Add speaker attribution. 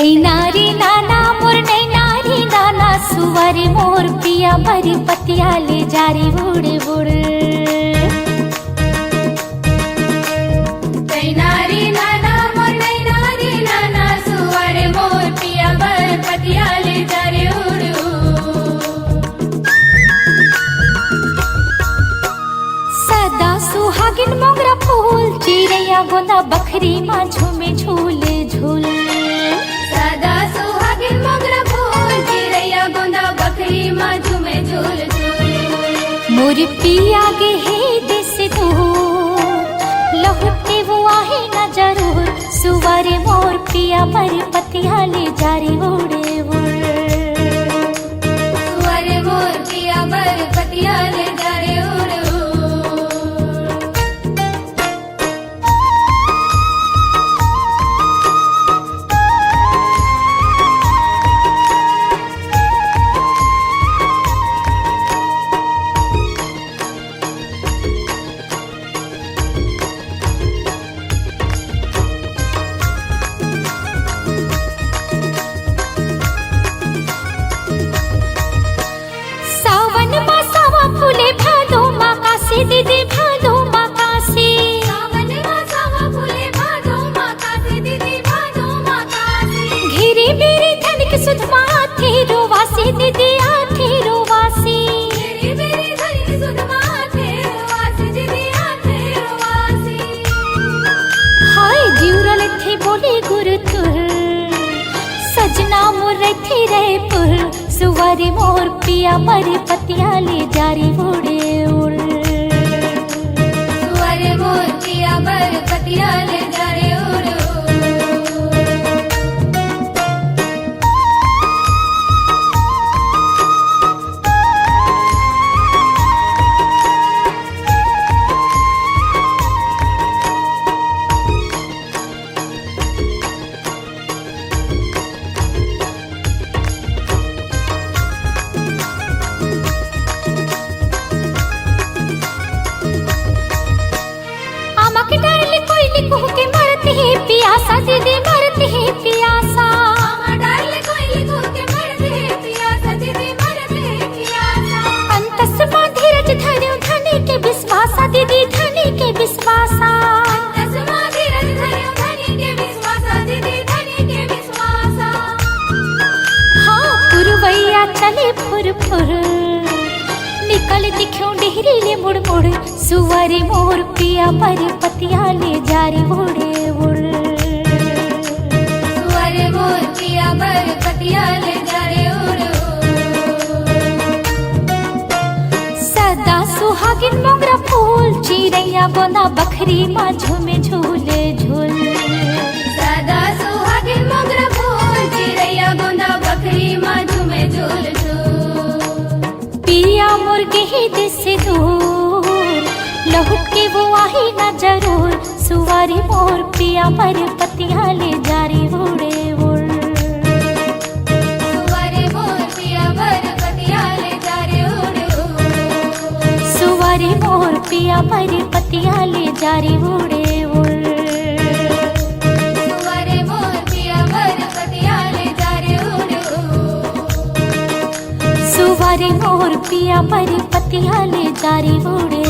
Speaker 1: नैनारी नाना मोर नैनारी नाना सुवर मोर पिया बरी पतिया ले जारी बुड़ बुड़।
Speaker 2: नैनारी नाना मोर नैनारी नाना सुवर मोर पिया बर पतिया ले जारे उड़ू।
Speaker 1: सदा सुहागिन मोगरा फूल चिड़ैया गोंदा बखरी माँ झूमे झूले झूल।
Speaker 2: सदा सुहागिन मोगरा फूल चिड़ैया गोंदा बकरी माँ झूमे झूल झूल।
Speaker 1: मोर पिया गे हे देश दूर लहुटे वो आहे न जरूर सुवर मोर पिया बर पतिया ले जारी उड़े उड़।
Speaker 2: सुवर मोर पिया बर पतिया ले जारे उड़ू।
Speaker 1: दीदी भादो माकासी
Speaker 2: सावन मासावा फूले भादो माकासी दीदी भादो माकासी।
Speaker 1: घेरे मेरे धन के सुधमा थे रोवासी दीदी आथे रोवासी।
Speaker 2: मेरी मेरी धनी सुधमा थे रोवासी दीदी आथे रोवासी।
Speaker 1: हाय जीवरल थे बोले गुरु तुर सजना मोर थे रहे पुर सुवर मोर पिया मर पतिया ले जारी उड़े उड़।
Speaker 2: मोर पिया बर पतिया ले जारे उड़ू।
Speaker 1: के मरते ही पियासा दीदी मरते ही पियासा।
Speaker 2: डाले कोई लिखो के मरते ही पियासा दीदी मरते ही पियासा।
Speaker 1: अंतस मां धीरज धर्यो धनी के विश्वासा दीदी धनी के विश्वासा।
Speaker 2: अंतस मां धीरज धर्यो धनी के विश्वासा दीदी धनी के विश्वासा।
Speaker 1: हाँ पुरवैया चले फुर फुर निकल दिखो डेहरी ले मुड़ मुड़ सुवर मोर पिया पर पतिया ले जारी उड़े उड़।
Speaker 2: सुवर मोर पिया बर पतिया ले जारे उड़ू।
Speaker 1: सदा सुहागिन मोगरा फूल चिड़ैया गोंदा बखरी माँ झूमे झूले झूल।
Speaker 2: सदा सुहागिन मोगरा फूल चिड़ैया गोंदा बकरी माँ झूमे झूल झूल।
Speaker 1: पिया मुर्गे ही दिस दूर लहुट के वो आही न जरूर सुवारी मोर पिया पर पतिया ले जारी उड़े उड़।
Speaker 2: सुवर मोर पिया बर पतिया ले जारे उड़ू।
Speaker 1: सुवारी मोर पिया पर पतिया ले जारी उड़े उड़।
Speaker 2: सुवर मोर पिया बर पतिया ले जारे उड़ू।
Speaker 1: सुवारी मोर पिया पर पतिया ले जारी उड़े।